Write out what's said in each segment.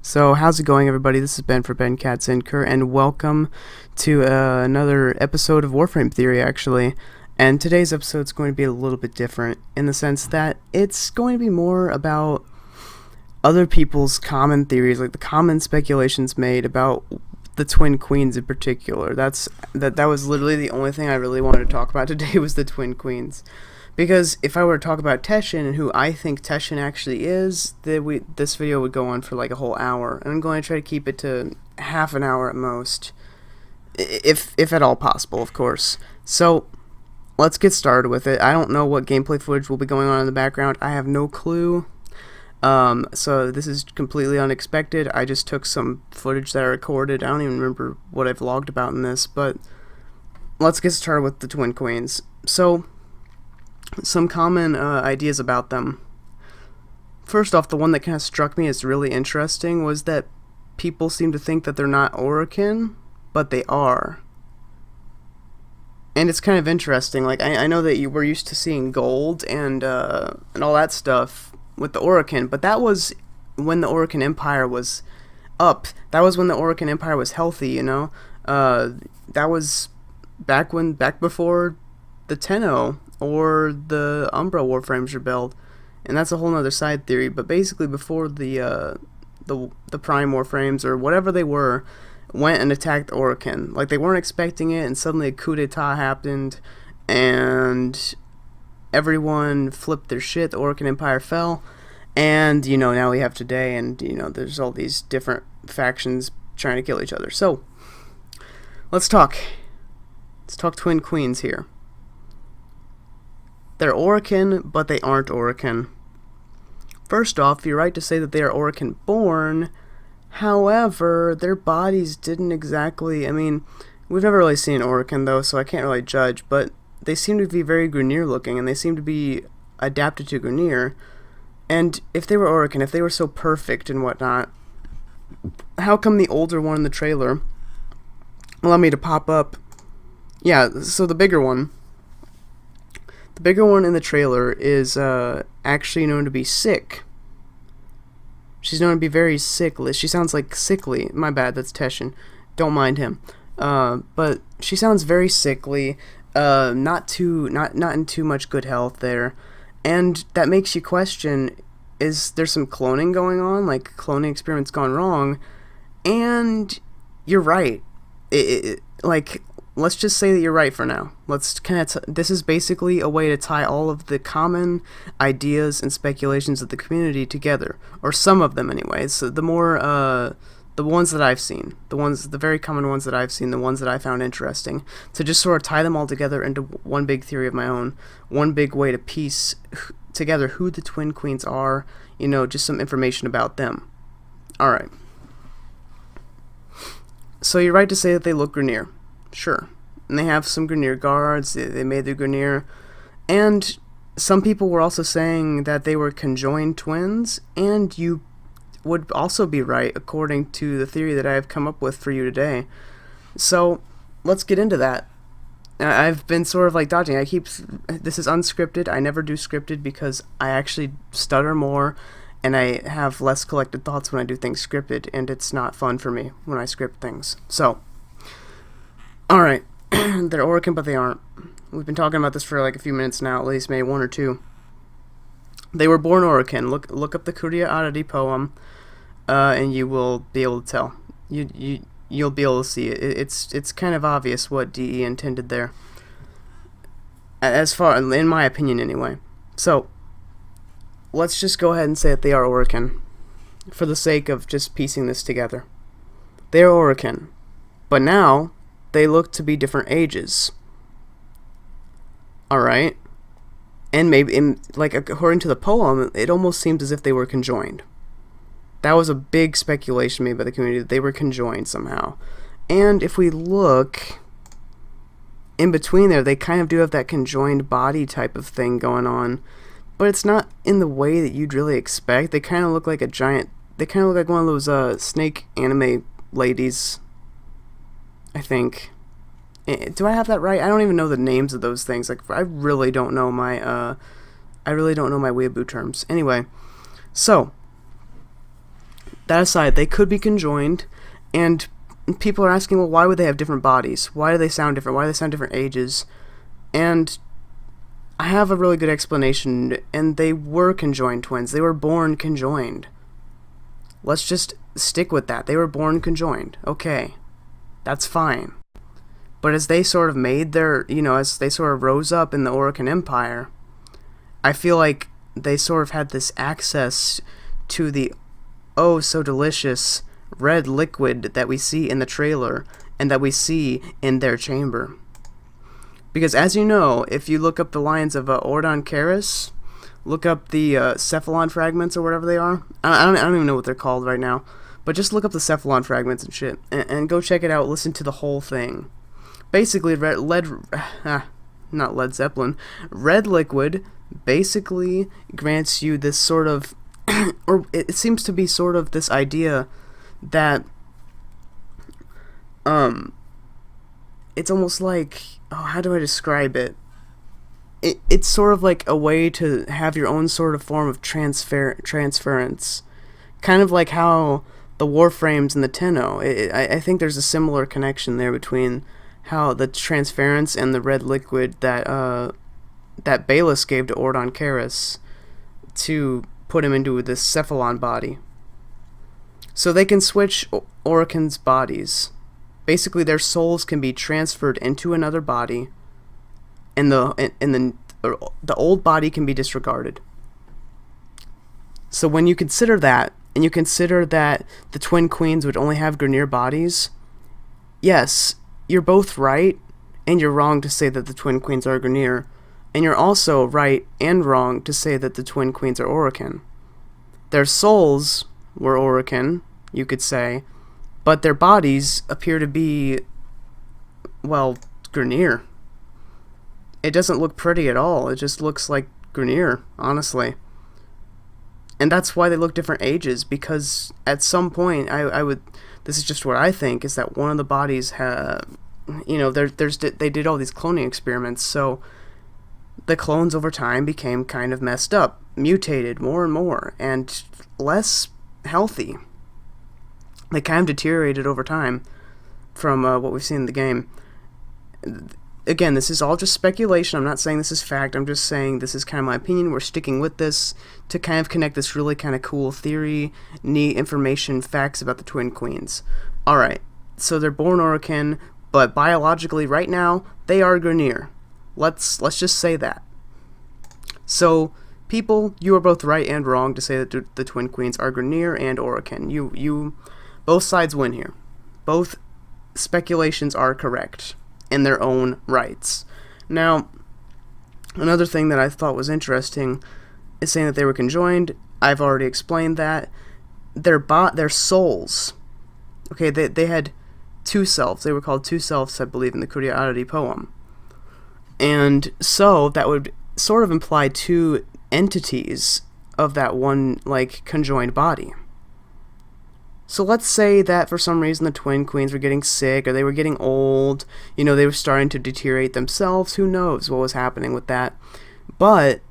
So, how's it going, everybody? This is Ben for Ben Katzinker, and welcome to another episode of Warframe Theory, actually. And today's episode is going to be a little bit different in the sense that it's going to be more about other people's common theories, like the common speculations made about the Twin Queens in particular. That was literally the only thing I really wanted to talk about today was the Twin Queens. Because if I were to talk about Teshin and who I think Teshin actually is, this video would go on for like a whole hour. And I'm going to try to keep it to half an hour at most. If at all possible, of course. So, let's get started with it. I don't know what gameplay footage will be going on in the background. I have no clue. So this is completely unexpected. I just took some footage that I recorded. I don't even remember what I've vlogged about in this, but let's get started with the Twin Queens. So, some common ideas about them. First off, the one that kind of struck me as really interesting was that people seem to think that they're not Orokin, but they are. And it's kind of interesting. Like, I know that you were used to seeing gold and all that stuff with the Orokin, but that was when the Orokin Empire was up. That was when the Orokin Empire was healthy, you know? That was back before the Tenno or the Umbra Warframes rebelled, and that's a whole nother side theory. But basically, before the Prime Warframes or whatever they were went and attacked Orokin, like they weren't expecting it, and suddenly a coup d'état happened, and everyone flipped their shit. The Orokin Empire fell, and now we have today, and there's all these different factions trying to kill each other. So let's talk Twin Queens here. They're Orokin, but they aren't Orokin. First off, you're right to say that they are Orokin born. However, their bodies didn't exactly... I mean, we've never really seen Orokin, though, so I can't really judge, but they seem to be very Grineer looking, and they seem to be adapted to Grineer. And if they were Orokin, if they were so perfect and whatnot, how come the older one in the trailer... Allow me to pop up... Yeah, so the bigger one... The bigger one in the trailer is actually known to be sick. She's known to be very sickly. She sounds like sickly. My bad, that's Teshin. Don't mind him. But she sounds very sickly. Not in too much good health there. And that makes you question, is there some cloning going on? Like, cloning experiments gone wrong? And you're right. Like... Let's just say that you're right for now. Let's this is basically a way to tie all of the common ideas and speculations of the community together, or some of them anyway. So the ones that I've seen, the very common ones that I've seen, the ones that I found interesting, to just sort of tie them all together into one big theory of my own, one big way to piece together who the Twin Queens are, just some information about them. Alright. So you're right to say that they look Grineer. Sure. And they have some Grineer guards, they made their Grineer, and some people were also saying that they were conjoined twins, and you would also be right according to the theory that I have come up with for you today. So, let's get into that. I've been sort of like dodging. This is unscripted. I never do scripted because I actually stutter more, and I have less collected thoughts when I do things scripted, and it's not fun for me when I script things. So, alright, they're Orokin, but they aren't. We've been talking about this for like a few minutes now, at least maybe one or two. They were born Orokin. Look up the Kuriya Aradi poem, and you will be able to tell. You'll be able to see it. It's kind of obvious what DE intended there. As far, in my opinion anyway. So, let's just go ahead and say that they are Orokin, for the sake of just piecing this together. They are Orokin, but now they look to be different ages. Alright? And maybe, according to the poem, it almost seems as if they were conjoined. That was a big speculation made by the community, that they were conjoined somehow. And if we look in between there, they kind of do have that conjoined body type of thing going on. But it's not in the way that you'd really expect. They kind of look like they kind of look like one of those snake anime ladies, I think. Do I have that right? I don't even know the names of those things. Like, I really don't know my weeaboo terms. Anyway, so that aside, they could be conjoined, and people are asking, well, why would they have different bodies? Why do they sound different? Why do they sound different ages? And I have a really good explanation, and they were conjoined twins. They were born conjoined. Let's just stick with that. They were born conjoined. Okay, that's fine. But as they sort of made their, as they sort of rose up in the Orokin Empire, I feel like they sort of had this access to the oh so delicious red liquid that we see in the trailer and that we see in their chamber. Because as you know, if you look up the lines of Ordon Karis, look up the cephalon fragments or whatever they are. I don't even know what they're called right now, but just look up the cephalon fragments and shit, and go check it out. Listen to the whole thing. Basically, not Led Zeppelin. Red liquid basically grants you this sort of, or it seems to be sort of this idea that, it's almost like, how do I describe it? It's sort of like a way to have your own sort of form of transference. Kind of like how the Warframes and the Tenno. I think there's a similar connection there between how the transference and the red liquid that that Balus gave to Ordon Karis to put him into this cephalon body. So they can switch Orokin's bodies. Basically, their souls can be transferred into another body, and the old body can be disregarded. So when you consider that, and you consider that the twin queens would only have Grineer bodies, yes, you're both right, and you're wrong to say that the twin queens are Grineer, and you're also right and wrong to say that the twin queens are Orokin. Their souls were Orokin, you could say, but their bodies appear to be, well, Grineer. It doesn't look pretty at all. It just looks like Grineer, honestly. And that's why they look different ages, because at some point, I would, this is just what I think, is that one of the bodies they did all these cloning experiments, so the clones over time became kind of messed up, mutated more and more, and less healthy. They kind of deteriorated over time from what we've seen in the game. Again, this is all just speculation. I'm not saying this is fact. I'm just saying this is kind of my opinion. We're sticking with this to kind of connect this really kind of cool theory, neat information, facts about the twin queens. Alright, so they're born Orokin, but biologically right now, they are Grineer. Let's just say that. So, people, you are both right and wrong to say that the twin queens are Grineer and Orokin. You both sides win here. Both speculations are correct in their own rights. Now, another thing that I thought was interesting is saying that they were conjoined. I've already explained that. Their souls, okay, they had two selves. They were called two selves, I believe, in the Kuriya Arari poem. And so that would sort of imply two entities of that one, like, conjoined body. So let's say that for some reason the twin queens were getting sick, or they were getting old, they were starting to deteriorate themselves. Who knows what was happening with that? But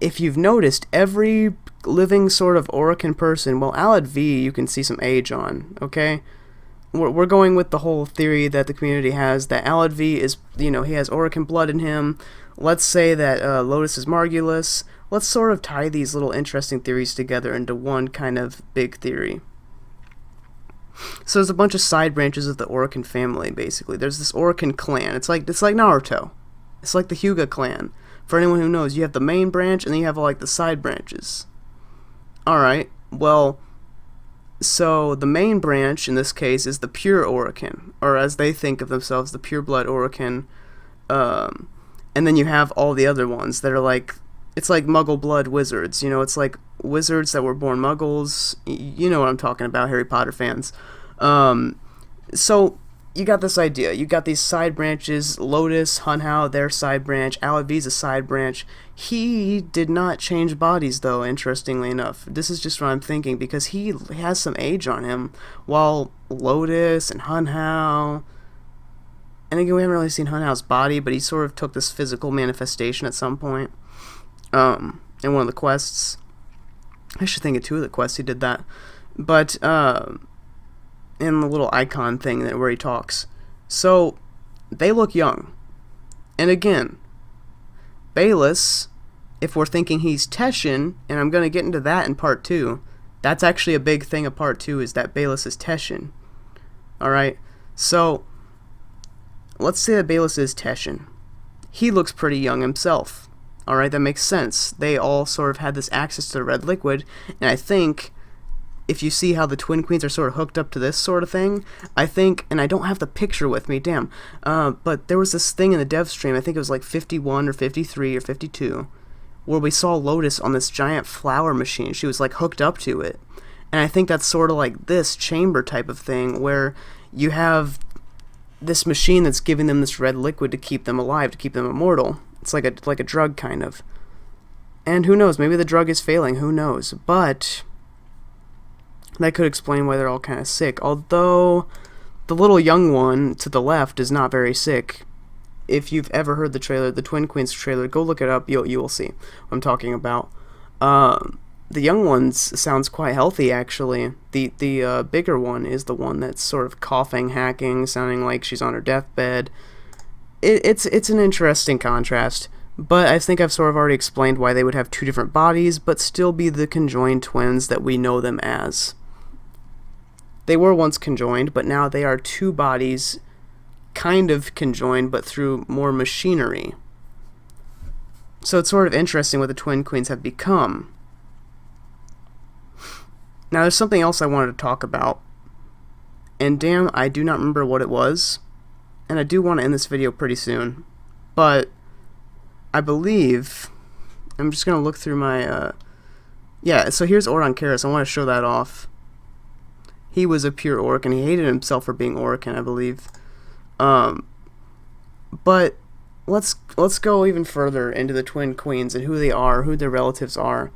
if you've noticed, every living sort of Orokin person, well, Alad V you can see some age on, okay? We're going with the whole theory that the community has, that Alad V is, he has Orokin blood in him. Let's say that Lotus is Margulis. Let's sort of tie these little interesting theories together into one kind of big theory. So there's a bunch of side branches of the Orokin family, basically. There's this Orokin clan. It's like Naruto. It's like the Hyuga clan. For anyone who knows, you have the main branch, and then you have, like, the side branches. Alright, well, so the main branch, in this case, is the pure Orokin, or as they think of themselves, the pure blood Orokin. And then you have all the other ones that are like, it's like Muggle blood wizards, it's like wizards that were born Muggles. You know what I'm talking about, Harry Potter fans. So you got this idea. You got these side branches. Lotus, Hunhao, their side branch. Alad V's a side branch. He did not change bodies, though, interestingly enough. This is just what I'm thinking, because he has some age on him, while Lotus and Hunhao, and again, we haven't really seen Hunhao's body, but he sort of took this physical manifestation at some point in one of the quests. I should think of two of the quests he did that. But in the little icon thing where he talks. So they look young. And again, Bayless, if we're thinking he's Teshin, and I'm going to get into that in part 2, that's actually a big thing of part 2, is that Bayless is Teshin. Alright, so let's say that Bayless is Teshin. He looks pretty young himself. Alright, that makes sense. They all sort of had this access to the red liquid, and I think if you see how the Twin Queens are sort of hooked up to this sort of thing, I think, and I don't have the picture with me, damn, but there was this thing in the dev stream, I think it was like 51 or 53 or 52, where we saw Lotus on this giant flower machine. She was like hooked up to it. And I think that's sort of like this chamber type of thing, where you have this machine that's giving them this red liquid to keep them alive, to keep them immortal. It's like a drug, kind of. And who knows, maybe the drug is failing, who knows. But that could explain why they're all kind of sick. Although the little young one to the left is not very sick. If you've ever heard the trailer, the Twin Queens trailer, go look it up, you will see what I'm talking about. The young one sounds quite healthy, actually. The bigger one is the one that's sort of coughing, hacking, sounding like she's on her deathbed. It's an interesting contrast, but I think I've sort of already explained why they would have two different bodies, but still be the conjoined twins that we know them as. They were once conjoined, but now they are two bodies, kind of conjoined, but through more machinery. So it's sort of interesting what the Twin Queens have become. Now there's something else I wanted to talk about, and damn, I do not remember what it was, and I do want to end this video pretty soon, but I believe, I'm just going to look through my, yeah, so here's Oran Karis. I want to show that off. He was a pure Orc, and he hated himself for being Orcan, I believe. But let's go even further into the Twin Queens and who they are, who their relatives are.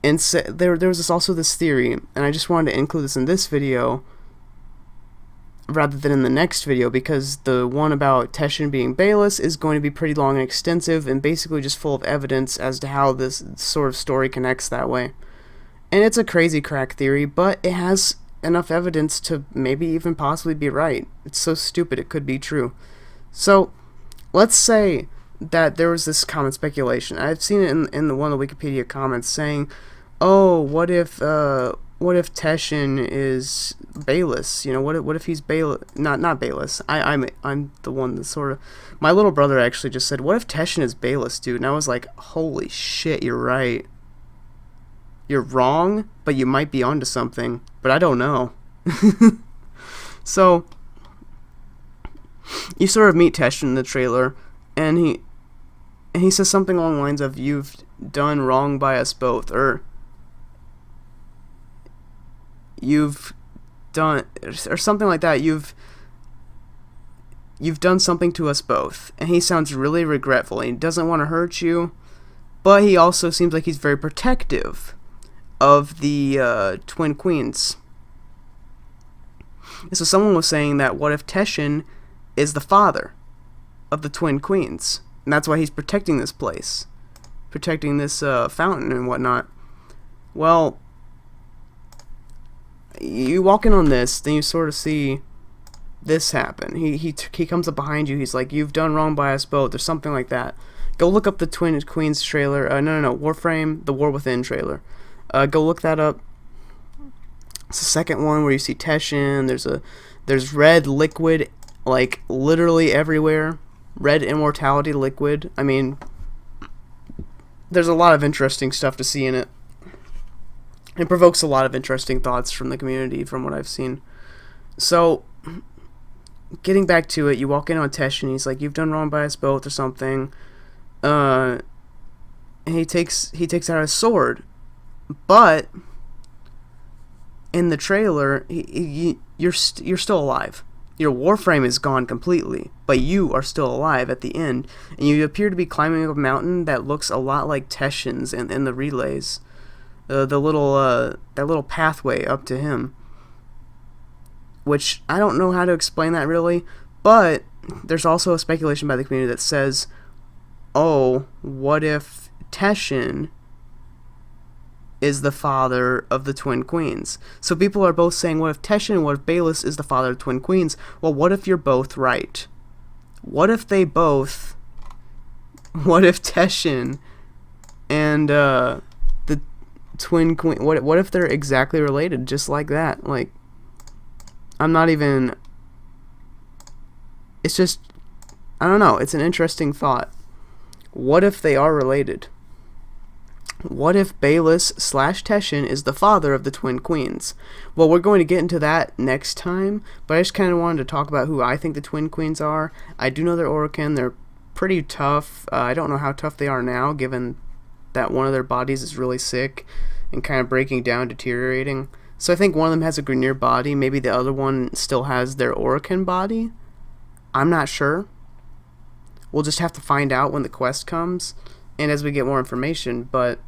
And there was also this theory, and I just wanted to include this in this video rather than in the next video, because the one about Teshin being Bayless is going to be pretty long and extensive and basically just full of evidence as to how this sort of story connects that way. And it's a crazy crack theory, but it has enough evidence to maybe even possibly be right. It's so stupid it could be true. So let's say that there was this common speculation. I've seen it in the one of the Wikipedia comments saying, oh, what if Teshin is Bayless? You know, what if he's Bayless? Not Bayless. I'm the one that sort of. My little brother actually just said, what if Teshin is Bayless, dude? And I was like, holy shit, you're right. You're wrong, but you might be onto something. But I don't know. So you sort of meet Teshin in the trailer, and he says something along the lines of, "You've done wrong by us both," or "You've done," or something like that. You've done something to us both. And he sounds really regretful. He doesn't want to hurt you, but he also seems like he's very protective of the Twin Queens. And so someone was saying that what if Teshin is the father of the Twin Queens? And that's why he's protecting this place. Protecting this fountain and whatnot. Well, you walk in on this, then you sort of see this happen. He comes up behind you, he's like, "You've done wrong by us both," or something like that. Go look up the Twin Queens trailer. No, Warframe, the War Within trailer. Go look that up. It's the second one where you see Teshin. There's red liquid, like literally everywhere. Red immortality liquid. I mean, there's a lot of interesting stuff to see in it. It provokes a lot of interesting thoughts from the community, from what I've seen. So, getting back to it, you walk in on Teshin. He's like, "You've done wrong by us both," or something. And he takes out his sword. But in the trailer, you're still alive. Your Warframe is gone completely, but you are still alive at the end, and you appear to be climbing up a mountain that looks a lot like Teshin's in the relays. That little pathway up to him, which I don't know how to explain that really, but there's also a speculation by the community that says, oh, what if Teshin is the father of the Twin Queens. So people are both saying, what if Teshin and what if Bayless is the father of the Twin Queens? Well, what if you're both right? What if they both... What if Teshin and the Twin Queen... What if they're exactly related, just like that? Like, I'm not even... It's just... I don't know. It's an interesting thought. What if they are related? What if Bayless / Teshin is the father of the Twin Queens? Well, we're going to get into that next time, but I just kind of wanted to talk about who I think the Twin Queens are. I do know they're Orokin. They're pretty tough. I don't know how tough they are now, given that one of their bodies is really sick and kind of breaking down, deteriorating. So I think one of them has a Grineer body. Maybe the other one still has their Orokin body. I'm not sure. We'll just have to find out when the quest comes and as we get more information, but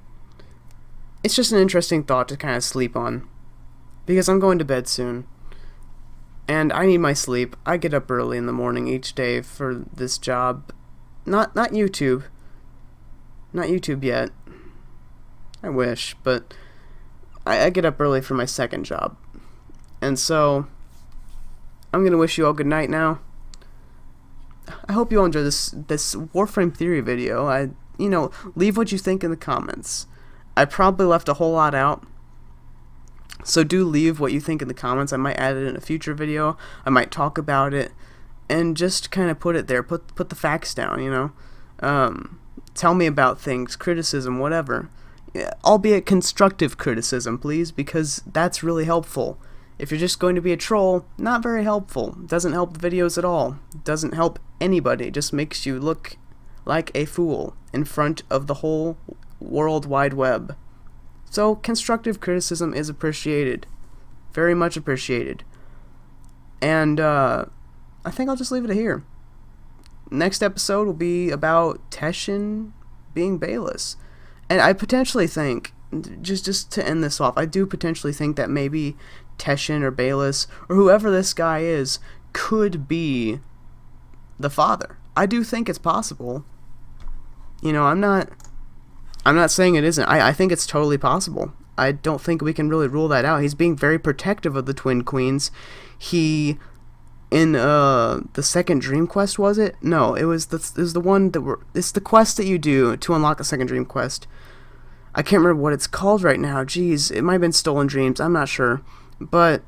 it's just an interesting thought to kind of sleep on, because I'm going to bed soon, and I need my sleep. I get up early in the morning each day for this job. Not YouTube. Not YouTube yet. I wish, but I get up early for my second job. And so, I'm going to wish you all good night now. I hope you all enjoyed this Warframe theory video. Leave what you think in the comments. I probably left a whole lot out, so do leave what you think in the comments. I might add it in a future video. I might talk about it, and just kind of put it there. Put the facts down, Tell me about things, criticism, whatever. Albeit constructive criticism, please, because that's really helpful. If you're just going to be a troll, not very helpful. Doesn't help the videos at all. Doesn't help anybody. It just makes you look like a fool in front of the whole World Wide Web. So constructive criticism is appreciated, very much appreciated. And I think I'll just leave it here. Next episode will be about Teshin being Bayless, and I potentially think, just to end this off, I do potentially think that maybe Teshin or Bayless or whoever this guy is could be the father. I do think it's possible. I'm not saying it isn't. I think it's totally possible. I don't think we can really rule that out. He's being very protective of the Twin Queens. He, in the second Dream Quest, was it? No, it was the one that it's the quest that you do to unlock the second Dream Quest. I can't remember what it's called right now. Jeez, it might have been Stolen Dreams. I'm not sure. But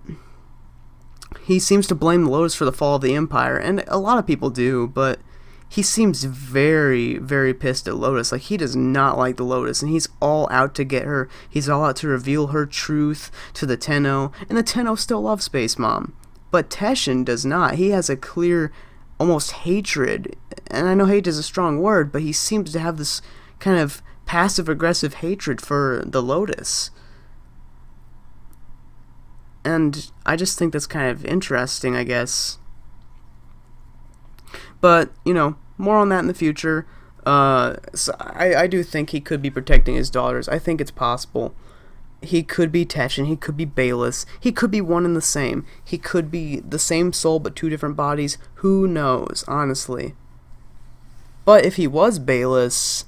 he seems to blame the Lotus for the fall of the Empire, and a lot of people do, but he seems very, very pissed at Lotus. Like, he does not like the Lotus, and he's all out to get her. He's all out to reveal her truth to the Tenno, and the Tenno still love Space Mom. But Teshin does not. He has a clear, almost hatred, and I know hate is a strong word, but he seems to have this kind of passive-aggressive hatred for the Lotus. And I just think that's kind of interesting, I guess. But, more on that in the future. So I do think he could be protecting his daughters. I think it's possible. He could be Teshin. He could be Bayless. He could be one and the same. He could be the same soul but two different bodies. Who knows, honestly. But if he was Bayless,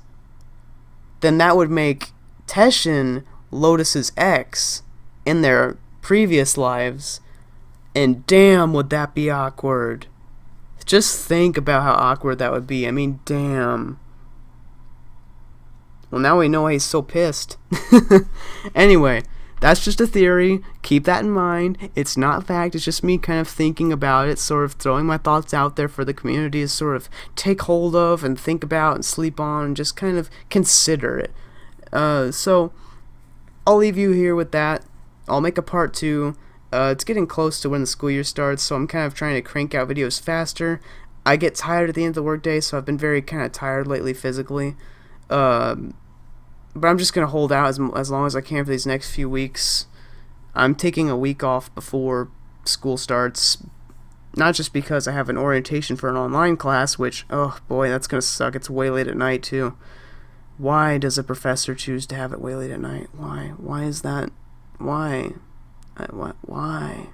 then that would make Teshin Lotus's ex in their previous lives. And damn, would that be awkward. Just think about how awkward that would be. I mean, damn. Well, now we know why he's so pissed. Anyway, that's just a theory. Keep that in mind. It's not fact. It's just me kind of thinking about it, sort of throwing my thoughts out there for the community to sort of take hold of and think about and sleep on and just kind of consider it. So, I'll leave you here with that. I'll make a part 2. It's getting close to when the school year starts, so I'm kind of trying to crank out videos faster. I get tired at the end of the workday, so I've been very kind of tired lately physically. But I'm just going to hold out as long as I can for these next few weeks. I'm taking a week off before school starts, not just because I have an orientation for an online class, which, oh boy, that's going to suck. It's way late at night, too. Why does a professor choose to have it way late at night? Why? Why is that? Why? Why?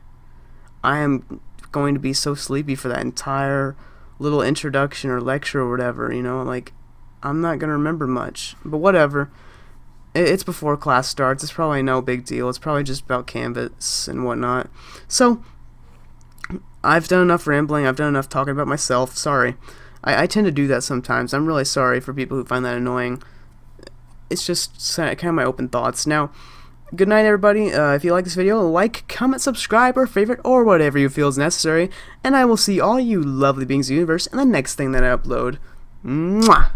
I am going to be so sleepy for that entire little introduction or lecture or whatever, like, I'm not going to remember much. But whatever. It's before class starts. It's probably no big deal. It's probably just about Canvas and whatnot. So, I've done enough rambling. I've done enough talking about myself. Sorry. I tend to do that sometimes. I'm really sorry for people who find that annoying. It's just kind of my open thoughts. Now, good night, everybody. If you like this video, like, comment, subscribe, or favorite, or whatever you feel is necessary. And I will see all you lovely beings of the universe in the next thing that I upload. Mwah!